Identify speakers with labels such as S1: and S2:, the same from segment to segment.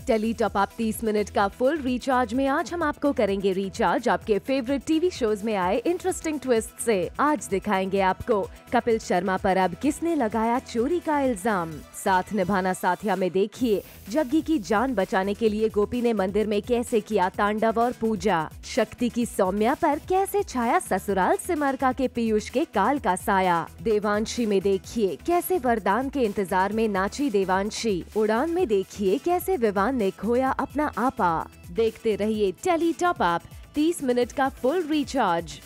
S1: Tele top up 30 minute का full recharge में आज हम आपको करेंगे रिचार्ज आपके फेवरेट टीवी शोज में आए इंटरेस्टिंग ट्विस्ट से। आज दिखाएंगे आपको कपिल शर्मा पर अब किसने लगाया चोरी का इल्जाम। साथ निभाना साथिया में देखिए जग्गी की जान बचाने के लिए गोपी ने मंदिर में कैसे किया तांडव और पूजा। शक्ति की सौम्या पर कैसे छाया ससुराल सिमरका के पीयूष के काल का साया। देवांशी में देखिए कैसे वरदान के इंतजार में नाची देवांशी। उड़ान में देखिए कैसे विवान ने खोया अपना आपा। देखते रहिए टेली टॉप अप 30 मिनट का फुल रिचार्ज।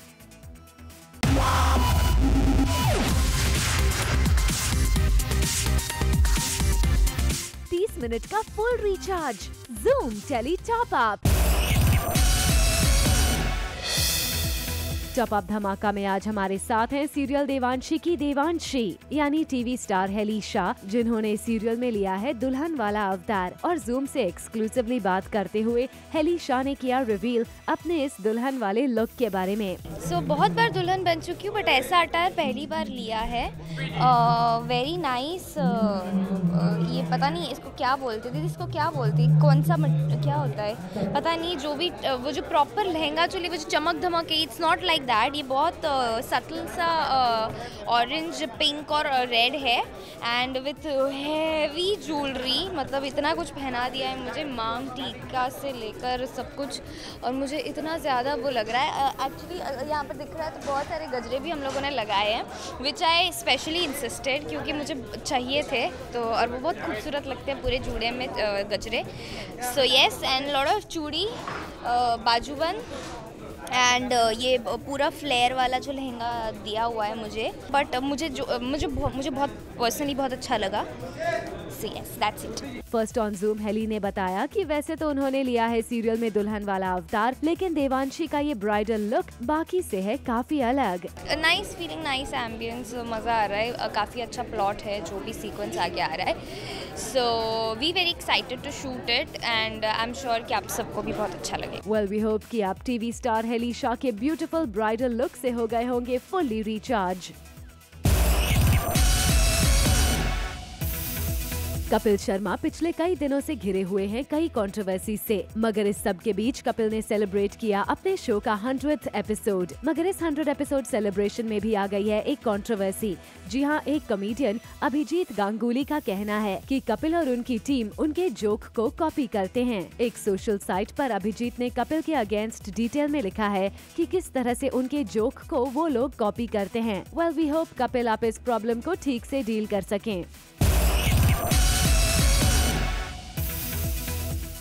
S1: मिनट का full recharge zoom tele top up. Top up धमाका में आज हमारे साथ हैं सीरियल देवांशी की देवांशी यानी टीवी स्टार हेली शाह, जिन्होंने सीरियल में लिया है दुल्हन वाला अवतार। और जूम से एक्सक्लूसिवली बात करते हुए हेली शाह ने किया रिवील अपने इस दुल्हन वाले लुक के बारे में।
S2: बहुत बार दुल्हन बन चुकी हूँ बट ऐसा अटायर पहली बार लिया है। Very nice. ये पता नहीं इसको क्या बोलते थे, इसको क्या बोलती, कौन सा क्या होता है पता नहीं, जो भी वो जो प्रॉपर लहंगा चोली वो जो चमक धमक है, इट्स नॉट लाइक दैट। ये बहुत सटल सा ऑरेंज पिंक और रेड है एंड विथ हैवी ज्वेलरी। मतलब इतना कुछ पहना दिया है मुझे, मांग टीका से लेकर सब कुछ, और मुझे इतना ज़्यादा वो लग रहा है। एक्चुअली यहाँ पर दिख रहा है तो बहुत सारे गजरे भी हम लोगों ने लगाए हैं, विच आई स्पेशली इंसिस्टेड क्योंकि मुझे चाहिए थे तो, और वो बहुत खूबसूरत लगते हैं पूरे जूड़े में गजरे। So yes, and lot of चूड़ी, बाजूबंद एंड ये पूरा फ्लेयर वाला जो लहंगा दिया हुआ है मुझे, बट मुझे बहुत पर्सनली बहुत अच्छा लगा। So yes, that's it.
S1: First on zoom हेली ने बताया कि वैसे तो उन्होंने लिया है सीरियल में दुल्हन वाला अवतार, लेकिन देवांशी का ये ब्राइडल लुक बाकी से है काफी अलग।
S2: नाइस फीलिंग, नाइस एम्बियंस, मजा आ रहा है। काफी अच्छा प्लॉट है, जो भी सीक्वेंस आगे आ रहा है। So we very excited to shoot it and I am sure कि आप सबको भी बहुत अच्छा लगे।
S1: वेल वी होप कि आप टीवी स्टार हेली शाह के ब्यूटीफुल ब्राइडल लुक से हो गए होंगे फुल्ली रिचार्ज। कपिल शर्मा पिछले कई दिनों से घिरे हुए हैं कई कंट्रोवर्सी से, मगर इस सब के बीच कपिल ने सेलिब्रेट किया अपने शो का 100th एपिसोड। मगर इस 100 एपिसोड सेलिब्रेशन में भी आ गई है एक कंट्रोवर्सी। जी हाँ, एक कॉमेडियन अभिजीत गांगुली का कहना है कि कपिल और उनकी टीम उनके जोक को कॉपी करते हैं। एक सोशल साइट पर अभिजीत ने कपिल के अगेंस्ट डिटेल में लिखा है कि किस तरह से उनके जोक को वो लोग कॉपी करते हैं। वेल वी होप कपिल आप इस प्रॉब्लम को ठीक से डील कर सकें।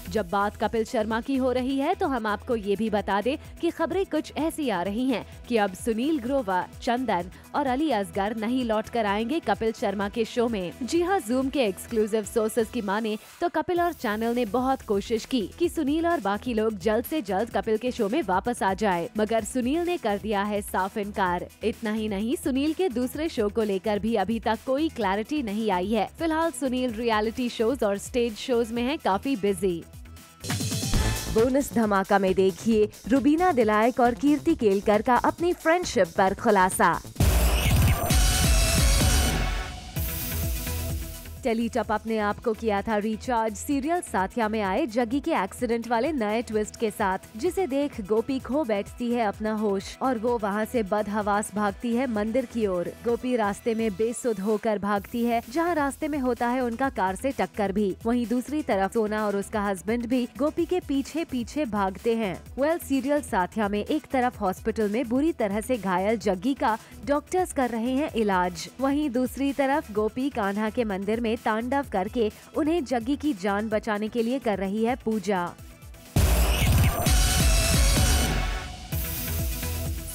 S1: जब बात कपिल शर्मा की हो रही है तो हम आपको ये भी बता दें कि खबरें कुछ ऐसी आ रही हैं कि अब सुनील ग्रोवर, चंदन और अली असगर नहीं लौट कर आएंगे कपिल शर्मा के शो में। जी हाँ, जूम के एक्सक्लूसिव सोर्सेज की माने तो कपिल और चैनल ने बहुत कोशिश की कि सुनील और बाकी लोग जल्द से जल्द कपिल के शो में वापस आ जाए, मगर सुनील ने कर दिया है साफ इनकार। इतना ही नहीं, सुनील के दूसरे शो को लेकर भी अभी तक कोई क्लैरिटी नहीं आई है। फिलहाल सुनील रियलिटी शोज और स्टेज शोज में है काफी बिजी। बोनस धमाका में देखिए रुबीना दिलायक और कीर्ति केलकर का अपनी फ्रेंडशिप पर खुलासा। टेली टॉप अप ने आपको किया था रिचार्ज सीरियल साथिया में आए जग्गी के एक्सीडेंट वाले नए ट्विस्ट के साथ, जिसे देख गोपी खो बैठती है अपना होश और वो वहाँ से बदहवास भागती है मंदिर की ओर। गोपी रास्ते में बेसुध होकर भागती है, जहाँ रास्ते में होता है उनका कार से टक्कर भी। वहीं दूसरी तरफ सोना और उसका हस्बैंड भी गोपी के पीछे पीछे भागते हैं। वेल सीरियल साथिया में एक तरफ हॉस्पिटल में बुरी तरह से घायल जग्गी का डॉक्टर्स कर रहे हैं इलाज, वहीं दूसरी तरफ गोपी कान्हा के मंदिर में तांडव करके उन्हें जग्गी की जान बचाने के लिए कर रही है पूजा।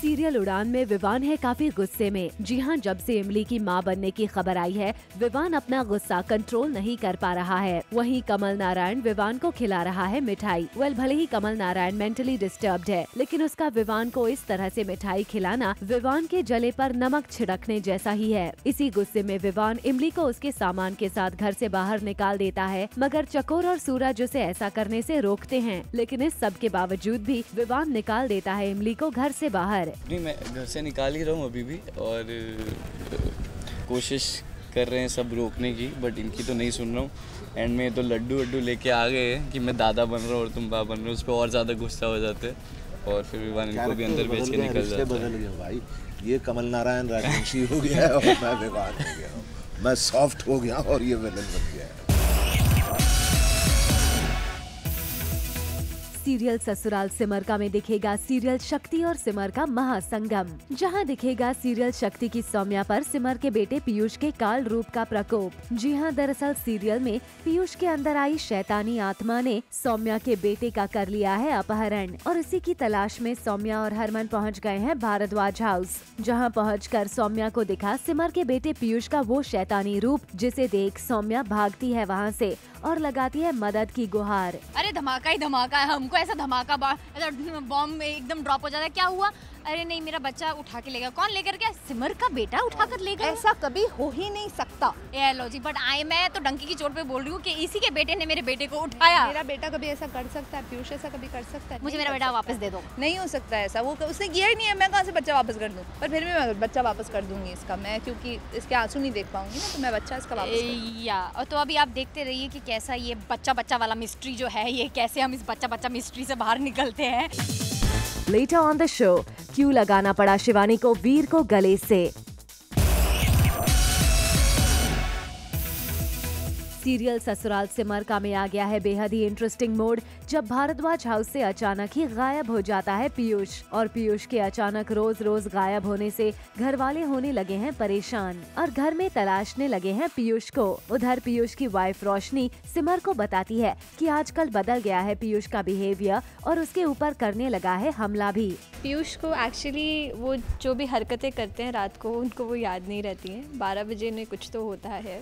S1: सीरियल उड़ान में विवान है काफी गुस्से में। जी हाँ, जब से इमली की मां बनने की खबर आई है, विवान अपना गुस्सा कंट्रोल नहीं कर पा रहा है। वहीं कमल नारायण विवान को खिला रहा है मिठाई। वेल भले ही कमल नारायण मेंटली डिस्टर्ब्ड है, लेकिन उसका विवान को इस तरह से मिठाई खिलाना विवान के जले पर नमक छिड़कने जैसा ही है। इसी गुस्से में विवान इमली को उसके सामान के साथ घर से बाहर निकाल देता है, मगर चकोर और सूरज उसे ऐसा करने से रोकते हैं। लेकिन इस सब के बावजूद भी विवान निकाल देता है इमली को घर से बाहर।
S3: नहीं, मैं घर से निकाल ही रहा हूँ अभी भी, और कोशिश कर रहे हैं सब रोकने की, बट इनकी तो नहीं सुन रहा हूँ। एंड में तो लड्डू वड्डू लेके आ गए हैं कि मैं दादा बन रहा हूँ और तुम बाप बन रहे हो, उस पर और ज़्यादा गुस्सा हो जाते हैं और फिर विवान इनको भी अंदर बेच के निकल जाता है।
S4: बदल गया भाई, ये कमल नारायण राजवंशी हो गया है और मैं विवान हो गया हूँ, मैं सॉफ्ट हो गया और ये विलन बन गया है।
S1: सीरियल ससुराल सिमर में दिखेगा सीरियल शक्ति और सिमर का महासंगम, जहां दिखेगा सीरियल शक्ति की सौम्या पर सिमर के बेटे पीयूष के काल रूप का प्रकोप। जी हां, दरअसल सीरियल में पीयूष के अंदर आई शैतानी आत्मा ने सौम्या के बेटे का कर लिया है अपहरण और इसी की तलाश में सौम्या और हरमन पहुंच गए हैं भारद्वाज हाउस, जहां पहुंचकर सौम्या को दिखा सिमर के बेटे पीयूष का वो शैतानी रूप, जिसे देख सौम्या भागती है वहां से और लगाती है मदद की गुहार।
S5: अरे धमाका ही धमाका है, हमको ऐसा धमाका बॉम्ब एकदम ड्रॉप हो जाता है, क्या हुआ? अरे नहीं, मेरा बच्चा उठा के ले गया। कौन लेकर गया? सिमर का बेटा उठा कर ले गया।
S6: ऐसा कभी हो ही नहीं सकता।
S5: ये लो जी, बट मैं तो डंकी की चोट पे बोल रही हूँ कि इसी के बेटे ने मेरे बेटे को उठाया।
S6: मेरा बेटा कभी ऐसा कर सकता है? पीयूष ऐसा कभी कर सकता है?
S5: मुझे मेरा बेटा वापस दे दो।
S6: नहीं हो सकता ऐसा, वो उसने किया ही नहीं है, मैं कहाँ से बच्चा वापस कर दूँ? पर फिर भी मैं बच्चा वापस कर दूंगी इसका, मैं क्योंकि इसके आंसू नहीं देख पाऊंगी ना, तो मैं बच्चा इसका वापस
S5: या और तो अभी आप देखते रहिए कि कैसा ये बच्चा वाला मिस्ट्री जो है, ये कैसे हम इस बच्चा मिस्ट्री से बाहर निकलते हैं।
S1: Later on the show, क्यों लगाना पड़ा शिवानी को वीर को गले से। सीरियल ससुराल सिमर में आ गया है बेहद ही इंटरेस्टिंग मोड, जब भारद्वाज हाउस से अचानक ही गायब हो जाता है पीयूष और पीयूष के अचानक रोज रोज गायब होने से घर वाले होने लगे हैं परेशान और घर में तलाशने लगे हैं पीयूष को। उधर पीयूष की वाइफ रोशनी सिमर को बताती है कि आजकल बदल गया है पीयूष का बिहेवियर और उसके ऊपर करने लगा है हमला भी।
S7: पीयूष को एक्चुअली वो जो भी हरकतें करते हैं रात को, उनको वो याद नहीं रहती हैं। 12 बजे इन्हें कुछ तो होता है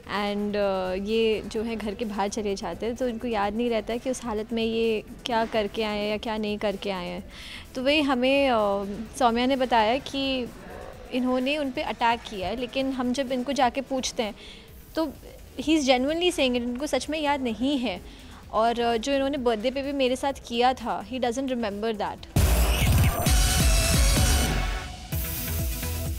S7: एंड ये जो है घर के बाहर चले जाते हैं, तो इनको याद नहीं रहता है कि उस हालत में ये क्या करके आए हैं या क्या नहीं करके आए हैं। तो वही हमें सौम्या ने बताया कि इन्होंने उन पे अटैक किया है, लेकिन हम जब इनको जाके पूछते हैं तो ही इज़ जेन्युइनली सेइंग इनको सच में याद नहीं है, और जो इन्होंने बर्थडे पे भी मेरे साथ किया था, he doesn't remember that.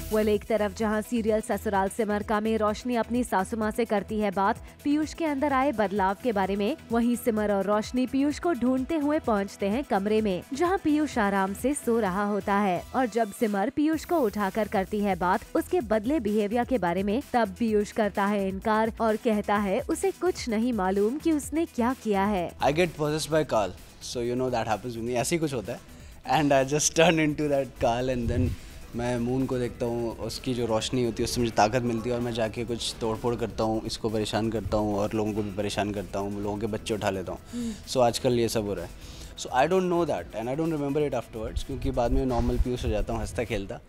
S1: Well, एक तरफ जहां सीरियल ससुराल सिमर में रोशनी अपनी सासू माँ से करती है बात पीयूष के अंदर आए बदलाव के बारे में, वहीं सिमर और रोशनी पीयूष को ढूंढते हुए पहुंचते हैं कमरे में, जहां पीयूष आराम से सो रहा होता है। और जब सिमर पीयूष को उठाकर करती है बात उसके बदले बिहेवियर के बारे में, तब पीयूष करता है इनकार और कहता है उसे कुछ नहीं मालूम कि उसने क्या किया है।
S8: I get possessed by Carl, so you know that happens with me. ऐसे ही कुछ होता है and I just turn into that Carl and then मैं मून को देखता हूँ, उसकी जो रोशनी होती है उससे मुझे ताकत मिलती है और मैं जाके कुछ तोड़फोड़ करता हूँ, इसको परेशान करता हूँ और लोगों को भी परेशान करता हूँ, लोगों के बच्चे उठा लेता हूँ। सो आजकल ये सब हो रहा है। So I don't know that and I don't remember it afterwards, क्योंकि बाद में नॉर्मल पीयूष हो जाता हूँ, हंसता खेलता।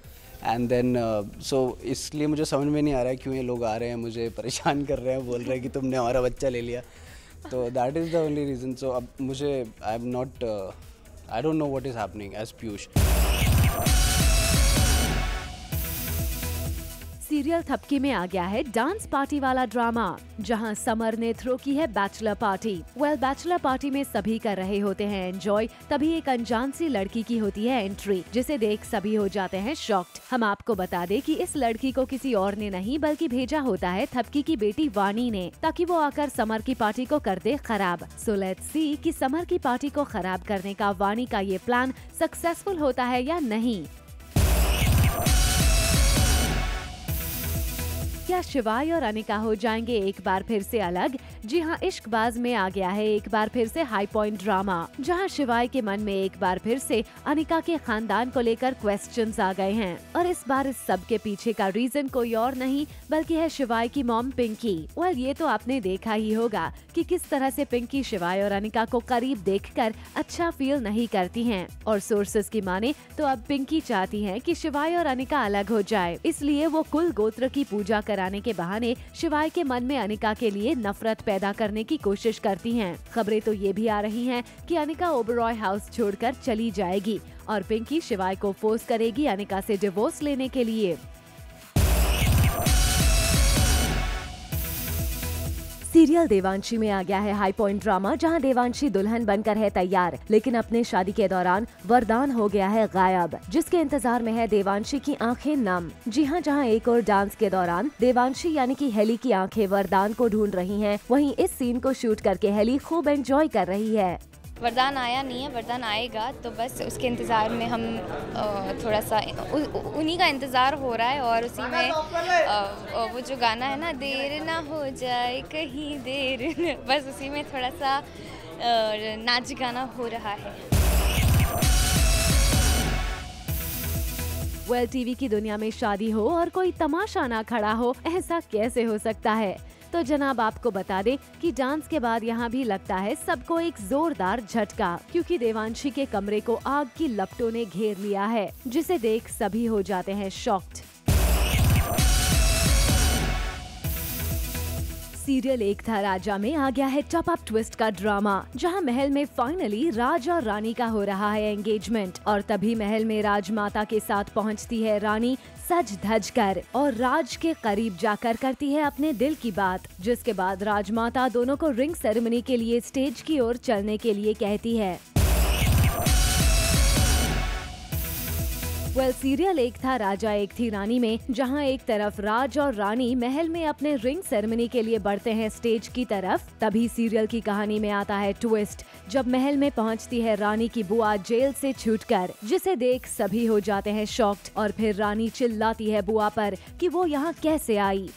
S8: एंड देन सो इसलिए मुझे समझ में नहीं आ रहा है क्यों ये लोग आ रहे हैं, मुझे परेशान कर रहे हैं, बोल रहे हैं कि तुमने हमारा बच्चा ले लिया। तो that is the only reason. So अब मुझे I don't know what is happening as Piyush.
S1: Serial Thapki में आ गया है डांस पार्टी वाला ड्रामा, जहां समर ने थ्रो की है बैचलर पार्टी। बैचलर पार्टी में सभी कर रहे होते हैं एंजॉय, तभी एक अनजान सी लड़की की होती है एंट्री, जिसे देख सभी हो जाते हैं शॉक्ड। हम आपको बता दें कि इस लड़की को किसी और ने नहीं बल्कि भेजा होता है थपकी की बेटी वानी ने, ताकि वो आकर समर की पार्टी को कर दे खराब। सो लेट्स सी कि समर की पार्टी को खराब करने का वानी का ये प्लान सक्सेसफुल होता है या नहीं। क्या शिवाय और अनिका हो जाएंगे एक बार फिर से अलग? जी हाँ, इश्कबाज में आ गया है एक बार फिर से हाई पॉइंट ड्रामा, जहाँ शिवाय के मन में एक बार फिर से अनिका के खानदान को लेकर क्वेश्चंस आ गए हैं और इस बार इस सब के पीछे का रीजन कोई और नहीं बल्कि है शिवाय की मॉम पिंकी। ये तो आपने देखा ही होगा कि किस तरह से पिंकी शिवाय और अनिका को करीब देखकर अच्छा फील नहीं करती हैं और सोर्सेस की माने तो अब पिंकी चाहती हैं कि शिवाय और अनिका अलग हो जाए, इसलिए वो कुल गोत्र की पूजा कराने के बहाने शिवाय के मन में अनिका के लिए नफरत पैदा करने की कोशिश करती हैं। खबरें तो ये भी आ रही हैं कि अनिका ओबरॉय हाउस छोड़कर चली जाएगी और पिंकी शिवाय को फोर्स करेगी अनिका से डिवोर्स लेने के लिए। सीरियल देवांशी में आ गया है हाई पॉइंट ड्रामा, जहां देवांशी दुल्हन बनकर है तैयार, लेकिन अपने शादी के दौरान वरदान हो गया है गायब, जिसके इंतजार में है देवांशी की आंखें नम। जी हां, जहां एक और डांस के दौरान देवांशी यानी कि हेली की आंखें वरदान को ढूंढ रही हैं, वहीं इस सीन को शूट करके हेली खूब एंजॉय कर रही है।
S2: वरदान आया नहीं है, वरदान आएगा, तो बस उसके इंतज़ार में हम थोड़ा सा उन्हीं का इंतज़ार हो रहा है। और उसी में वो जो गाना है ना, देर ना हो जाए कहीं देर न, बस उसी में थोड़ा सा नाच गाना हो रहा है।
S1: टीवी की दुनिया में शादी हो और कोई तमाशा ना खड़ा हो, ऐसा कैसे हो सकता है? तो जनाब आपको बता दे कि डांस के बाद यहाँ भी लगता है सबको एक जोरदार झटका, क्योंकि देवांशी के कमरे को आग की लपटों ने घेर लिया है, जिसे देख सभी हो जाते हैं शॉक्ड। सीरियल एक था राजा में आ गया है टॉप अप ट्विस्ट का ड्रामा, जहां महल में फाइनली राज और रानी का हो रहा है एंगेजमेंट। और तभी महल में राजमाता के साथ पहुंचती है रानी सज धज कर और राज के करीब जाकर करती है अपने दिल की बात, जिसके बाद राजमाता दोनों को रिंग सेरेमनी के लिए स्टेज की ओर चलने के लिए कहती है। सीरियल एक था राजा एक थी रानी में, जहां एक तरफ राज और रानी महल में अपने रिंग सेरेमनी के लिए बढ़ते हैं स्टेज की तरफ, तभी सीरियल की कहानी में आता है ट्विस्ट, जब महल में पहुंचती है रानी की बुआ जेल से छूटकर, जिसे देख सभी हो जाते हैं शॉक्ड। और फिर रानी चिल्लाती है बुआ पर कि वो यहाँ कैसे आई।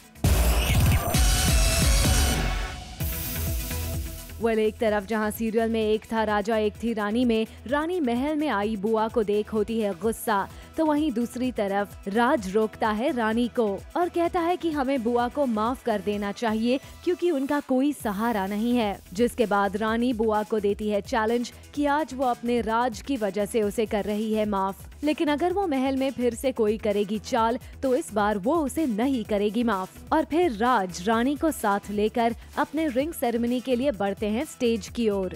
S1: एक तरफ जहां सीरियल में एक था राजा एक थी रानी में रानी महल में आई बुआ को देख होती है गुस्सा, तो वहीं दूसरी तरफ राज रोकता है रानी को और कहता है कि हमें बुआ को माफ कर देना चाहिए क्योंकि उनका कोई सहारा नहीं है। जिसके बाद रानी बुआ को देती है चैलेंज कि आज वो अपने राज की वजह से उसे कर रही है माफ, लेकिन अगर वो महल में फिर से कोई करेगी चाल तो इस बार वो उसे नहीं करेगी माफ। और फिर राज रानी को साथ लेकर अपने रिंग सेरेमनी के लिए बढ़ते हैं स्टेज की ओर।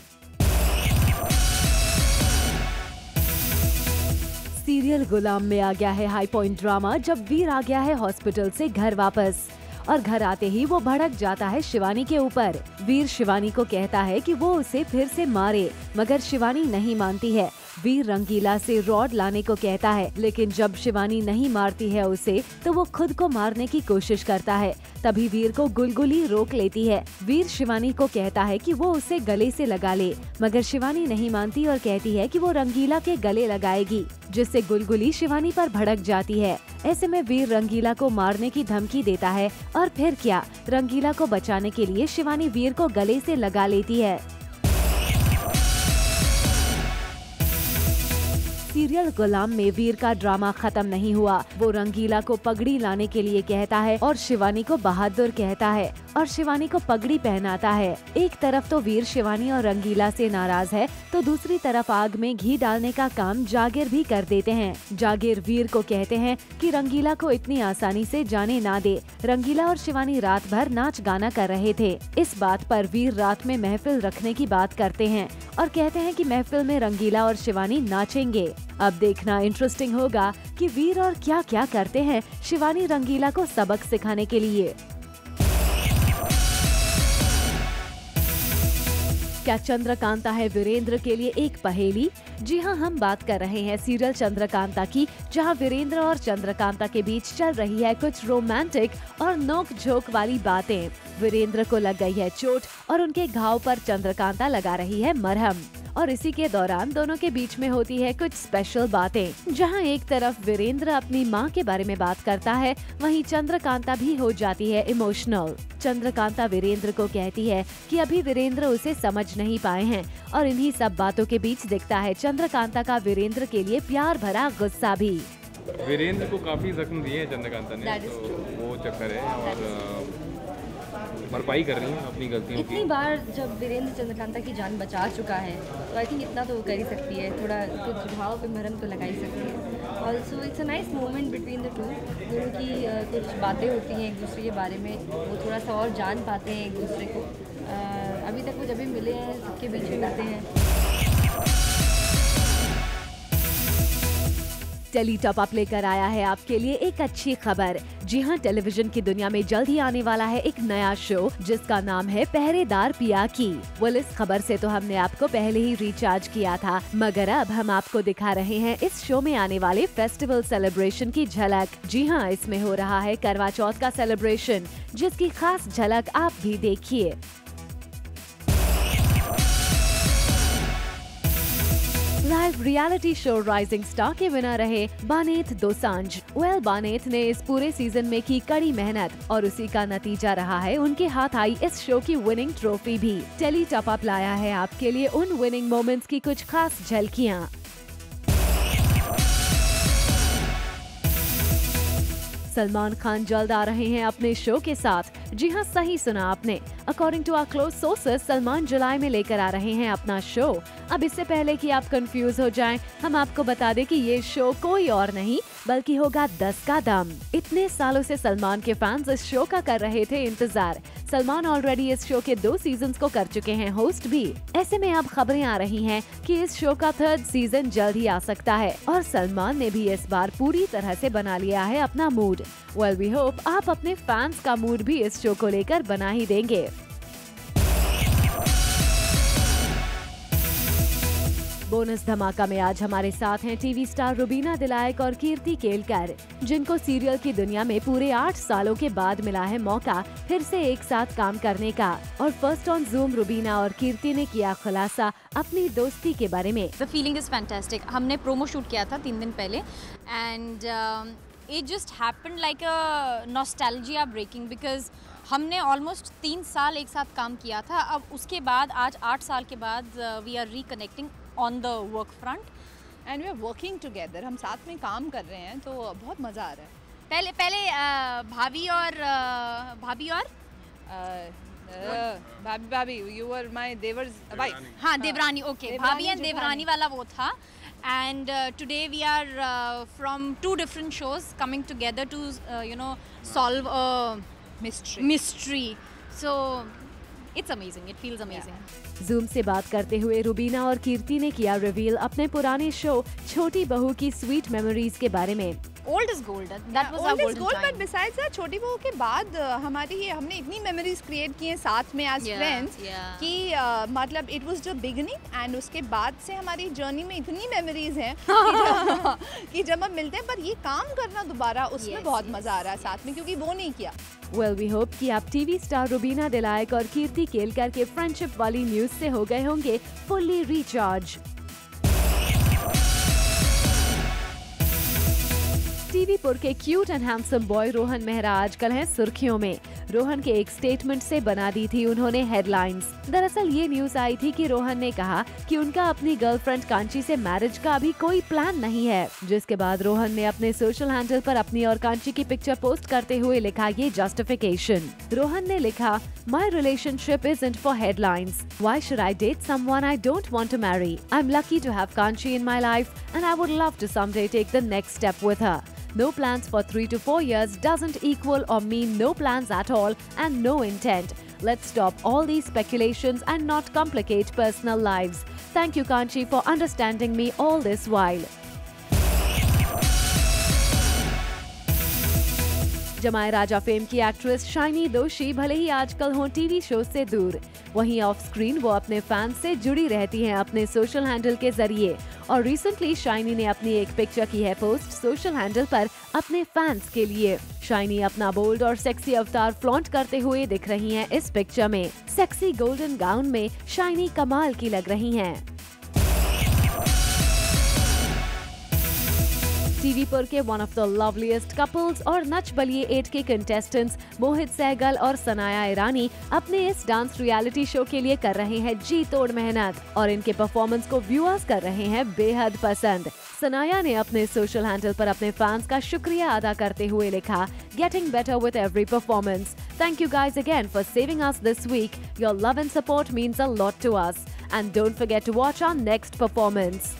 S1: सीरियल गुलाम में आ गया है हाई पॉइंट ड्रामा, जब वीर आ गया है हॉस्पिटल से घर वापस और घर आते ही वो भड़क जाता है शिवानी के ऊपर। वीर शिवानी को कहता है कि वो उसे फिर से मारे, मगर शिवानी नहीं मानती है। वीर रंगीला से रॉड लाने को कहता है, लेकिन जब शिवानी नहीं मारती है उसे, तो वो खुद को मारने की कोशिश करता है। तभी वीर को गुलगुली रोक लेती है। वीर शिवानी को कहता है कि वो उसे गले से लगा ले, मगर शिवानी नहीं मानती और कहती है कि वो रंगीला के गले लगाएगी, जिससे गुलगुली शिवानी पर भड़क जाती है। ऐसे में वीर रंगीला को मारने की धमकी देता है और फिर क्या, रंगीला को बचाने के लिए शिवानी वीर को गले से लगा लेती है। सीरियल गुलाम में वीर का ड्रामा खत्म नहीं हुआ। वो रंगीला को पगड़ी लाने के लिए कहता है और शिवानी को बहादुर कहता है और शिवानी को पगड़ी पहनाता है। एक तरफ तो वीर शिवानी और रंगीला से नाराज है, तो दूसरी तरफ आग में घी डालने का काम जागीर भी कर देते हैं। जागीर वीर को कहते हैं कि रंगीला को इतनी आसानी से जाने ना दे। रंगीला और शिवानी रात भर नाच गाना कर रहे थे। इस बात पर वीर रात में महफिल रखने की बात करते हैं और कहते हैं कि महफिल में रंगीला और शिवानी नाचेंगे। अब देखना इंटरेस्टिंग होगा कि वीर और क्या क्या करते हैं शिवानी रंगीला को सबक सिखाने के लिए। क्या चंद्रकांता है वीरेंद्र के लिए एक पहेली? जी हाँ, हम बात कर रहे हैं सीरियल चंद्रकांता की, जहाँ वीरेंद्र और चंद्रकांता के बीच चल रही है कुछ रोमांटिक और नोक झोंक वाली बातें। वीरेंद्र को लग गई है चोट और उनके घाव पर चंद्रकांता लगा रही है मरहम, और इसी के दौरान दोनों के बीच में होती है कुछ स्पेशल बातें। जहां एक तरफ वीरेंद्र अपनी मां के बारे में बात करता है, वहीं चंद्रकांता भी हो जाती है इमोशनल। चंद्रकांता वीरेंद्र को कहती है कि अभी वीरेंद्र उसे समझ नहीं पाए हैं, और इन्हीं सब बातों के बीच दिखता है चंद्रकांता का वीरेंद्र के लिए प्यार भरा गुस्सा भी।
S9: वीरेंद्र को काफी जख्म दिए हैं चंद्रकांता ने, तो वो चक्कर है और भरपाई कर रही है अपनी गलतियों की।
S10: इतनी बार जब वीरेंद्र चंद्रकांता की जान बचा चुका है, तो आई थिंक इतना तो वो कर ही सकती है, थोड़ा कुछ घाव पे मरहम तो लगा ही सकती है। Also it's a nice moment between the two. दोनों की कुछ बातें होती हैं एक दूसरे के बारे में, वो थोड़ा सा और जान पाते हैं एक दूसरे को। अभी तक वो जब भी मिले हैं सबके बीच में मिलते हैं।
S1: टेली टॉप अप लेकर आया है आपके लिए एक अच्छी खबर। जी हाँ, टेलीविजन की दुनिया में जल्द ही आने वाला है एक नया शो जिसका नाम है पहरेदार पिया की। वेल, इस खबर से तो हमने आपको पहले ही रिचार्ज किया था, मगर अब हम आपको दिखा रहे हैं इस शो में आने वाले फेस्टिवल सेलिब्रेशन की झलक। जी हाँ, इसमें हो रहा है करवा चौथ का सेलिब्रेशन, जिसकी खास झलक आप भी देखिए। Live reality show rising star के विनर रहे बानेत दोसांझ। वेल, बानेत ने इस पूरे सीजन में की कड़ी मेहनत और उसी का नतीजा रहा है उनके हाथ आई इस शो की विनिंग ट्रॉफी भी। टेली टॉप अप लाया है आपके लिए उन विनिंग मोमेंट्स की कुछ खास झलकियां। सलमान खान जल्द आ रहे हैं अपने शो के साथ। जी हाँ, सही सुना आपने। According to our close sources, Salman जुलाई में लेकर आ रहे हैं अपना शो। अब इससे पहले कि आप कंफ्यूज हो जाएं, हम आपको बता दें कि ये शो कोई और नहीं बल्कि होगा 10 का दम। इतने सालों से सलमान के फैंस इस शो का कर रहे थे इंतजार। सलमान ऑलरेडी इस शो के 2 सीजन्स को कर चुके हैं होस्ट भी। ऐसे में अब खबरें आ रही हैं कि इस शो का 3rd सीजन जल्द ही आ सकता है और सलमान ने भी इस बार पूरी तरह से बना लिया है अपना मूड। वेल, वी होप आप अपने फैंस का मूड भी इस शो को लेकर बना ही देंगे। बोनस धमाका में आज हमारे साथ हैं टीवी स्टार रुबीना दिलायक और कीर्ति केलकर, जिनको सीरियल की दुनिया में पूरे 8 सालों के बाद मिला है मौका फिर से एक साथ काम करने का। और फर्स्ट ऑन जूम रुबीना और कीर्ति ने किया खुलासा अपनी दोस्ती के बारे में।
S5: The feeling is fantastic. हमने प्रोमो शूट किया था 3 दिन पहले and it just happened like a nostalgia breaking because हमने ऑलमोस्ट 3 साल एक साथ काम किया था। अब उसके बाद आज 8 साल के बाद we are reconnecting on the work front
S6: and we are working together. हम साथ में काम कर रहे हैं तो बहुत मज़ा आ रहा है।
S5: पहले
S6: भाभी यू वर माय देवर्स वाइफ।
S5: हाँ, देवरानी। ओके, भाभी एंड देवरानी वाला वो था। And today we are from 2 different shows coming together to solve a mystery. So it's amazing. It feels amazing.
S1: Zoom से बात करते हुए रुबीना और कीर्ति ने किया रिवील अपने पुराने शो छोटी बहू की स्वीट मेमोरीज के बारे में।
S5: Old is gold. That was our golden time.
S6: But besides that, छोटी बहू के बाद हमने इतनी मेमोरीज क्रिएट की हैं साथ में एज फ्रेंड्स कि मतलब it was the beginning and उसके बाद से हमारी जर्नी में इतनी मेमोरीज हैं कि जब हम मिलते हैं, पर ये काम करना दोबारा उसमें बहुत मजा आ रहा है साथ में, क्योंकि वो नहीं किया।
S1: वेल, वी होप कि आप टीवी स्टार रुबीना दिलायक और कीर्ति केलकर के फ्रेंडशिप वाली न्यूज से हो गए होंगे फुल्ली रिचार्ज। टीवीपुर के cute and handsome boy Rohan Mehra आजकल हैं सुर्खियों में। रोहन के एक स्टेटमेंट से बना दी थी उन्होंने हेडलाइंस। दरअसल ये न्यूज आई थी कि रोहन ने कहा कि उनका अपनी गर्लफ्रेंड कांची से मैरिज का अभी कोई प्लान नहीं है, जिसके बाद रोहन ने अपने सोशल हैंडल पर अपनी और कांची की पिक्चर पोस्ट करते हुए लिखा ये जस्टिफिकेशन। रोहन ने लिखा, my relationship isn't for headlines. Why should I date someone I don't want to marry? I'm lucky to have Kanchi in my life and I would love to someday take the next step with her. No plans for 3 to 4 years doesn't equal or mean no plans at all and no intent. Let's stop all these speculations and not complicate personal lives. Thank you, Kanchi, for understanding me all this while. जमाए राजा fame की actress shiny दोषी भले ही आजकल हो TV show से दूर, वहीं of screen वो अपने फैंस से जुड़ी रहती हैं अपने सोशल हैंडल के जरिए। और रिसेंटली शाइनी ने अपनी एक पिक्चर की है पोस्ट सोशल हैंडल पर अपने फैंस के लिए। शाइनी अपना बोल्ड और सेक्सी अवतार फ्लॉन्ट करते हुए दिख रही हैं इस पिक्चर में। सेक्सी गोल्डन गाउन में शाइनी कमाल की लग रही हैं। टीवीपुर के one of the loveliest couples और नच बलिए 8 के कंटेस्टेंट्स मोहित सहगल और सनाया ईरानी अपने इस डांस रियलिटी शो के लिए कर रहे हैं जी तोड़ मेहनत और इनके परफॉर्मेंस को व्यूअर्स कर रहे हैं बेहद पसंद। सनाया ने अपने सोशल हैंडल पर अपने फैंस का शुक्रिया अदा करते हुए लिखा, getting better with every performance. Thank you guys again for saving us this week. Your love and support means a lot to us. And don't forget to watch our next performance.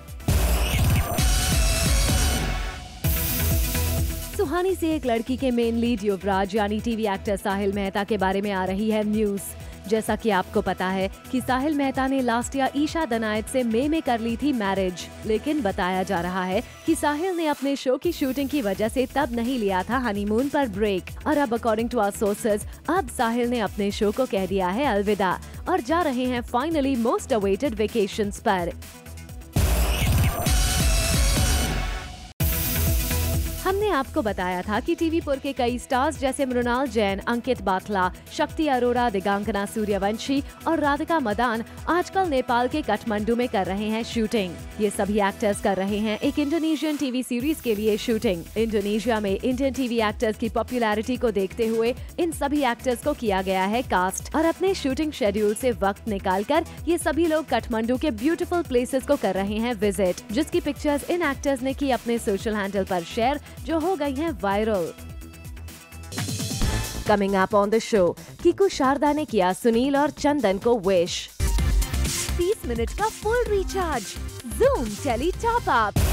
S1: सुहानी से एक लड़की के main lead युवराज यानी TV actor साहिल मेहता के बारे में आ रही है न्यूज। जैसा कि आपको पता है कि साहिल मेहता ने लास्ट ईयर ईशा दनायत से मई में कर ली थी मैरिज, लेकिन बताया जा रहा है कि साहिल ने अपने शो की शूटिंग की वजह से तब नहीं लिया था हनीमून पर ब्रेक। और अब अकॉर्डिंग टू आवर सोर्सेज अब साहिल ने अपने शो को कह दिया है अलविदा और जा रहे हैं फाइनली मोस्ट अवेटेड वेकेशंस पर। हमने आपको बताया था कि टीवीपुर के कई स्टार्स जैसे मृणाल जैन, अंकित बाथला, शक्ति अरोड़ा, दिगांकना सूर्यवंशी और राधिका मदान आजकल नेपाल के काठमांडू में कर रहे हैं शूटिंग। ये सभी एक्टर्स कर रहे हैं एक इंडोनेशियन टीवी सीरीज के लिए शूटिंग। इंडोनेशिया में इंडियन टीवी एक्टर्स की पॉपुलैरिटी को देखते हुए इन सभी एक्टर्स को किया गया है कास्ट और अपने शूटिंग शेड्यूल से वक्त निकालकर ये सभी लोग काठमांडू के ब्यूटीफुल प्लेसेस को कर रहे हैं विजिट, जिसकी पिक्चर्स इन एक्टर्स ने की अपने सोशल हैंडल पर शेयर, जो हो गई हैं viral. Coming up on the show, Kiku Sharda ने किया सुनील और चंदन को विश। 30 मिनट का full recharge, Zoom tele top up.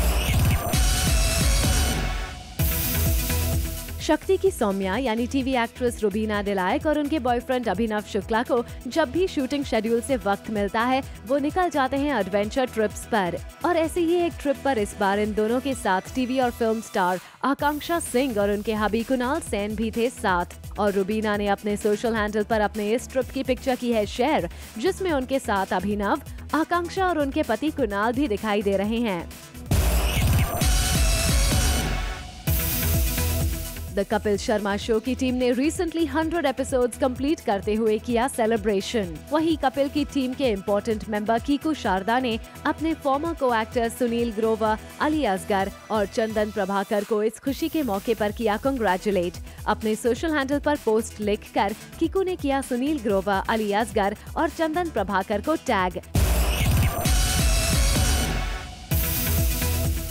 S1: Shakti की सौम्या यानी टीवी एक्ट्रेस रुबीना दिलायक और उनके बॉयफ्रेंड अभिनव शुक्ला को जब भी शूटिंग शेड्यूल से वक्त मिलता है वो निकल जाते हैं एडवेंचर ट्रिप्स पर। और ऐसे ही एक ट्रिप पर इस बार इन दोनों के साथ टीवी और फिल्म स्टार आकांक्षा सिंह और उनके हबी कुणाल सेन भी थे साथ। और रुबीना ने अपने सोशल हैंडल पर अपने इस ट्रिप की पिक्चर की है शेयर, जिसमें उनके साथ अभिनव, आकांक्षा और उनके पति कुणाल भी दिखाई दे रहे हैं। द कपिल शर्मा शो की टीम ने रिसेंटली 100 एपिसोड्स कंप्लीट करते हुए किया सेलिब्रेशन। वहीं कपिल की टीम के इम्पोर्टेंट मेंबर कीकू शारदा ने अपने फॉर्मर को एक्टर सुनील ग्रोवर, अली असगर और चंदन प्रभाकर को इस खुशी के मौके पर किया कांग्रेचुलेट। अपने सोशल हैंडल पर पोस्ट लिखकर कीकू ने किया सुनील ग्रोवर, अली असगर और चंदन प्रभाकर को tag.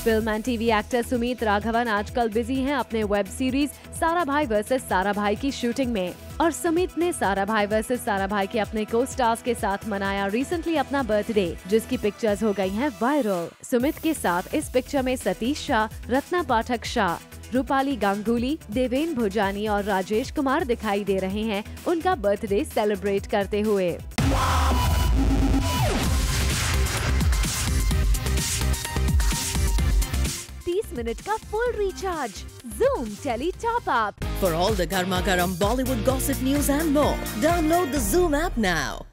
S1: Film and TV actor Sumit Raghavan आजकल बिजी हैं अपने वेब सीरीज सारा भाई वर्सेस सारा भाई की शूटिंग में। और सुमित ने सारा भाई वर्सेस सारा भाई के अपने को स्टार्स के साथ मनाया रिसेंटली अपना बर्थडे, जिसकी पिक्चर्स हो गई हैं वायरल। सुमित के साथ इस पिक्चर में सतीश शाह, रत्ना पाठक शाह, रूपाली गांगुली, देवेन भुजानी और राजेश कुमार दिखाई दे रहे हैं उनका बर्थडे सेलिब्रेट करते हुए। 30 मिनट का full recharge, Zoom tele top up.
S11: For all the Garma Garam Bollywood gossip news and more, download the Zoom app now.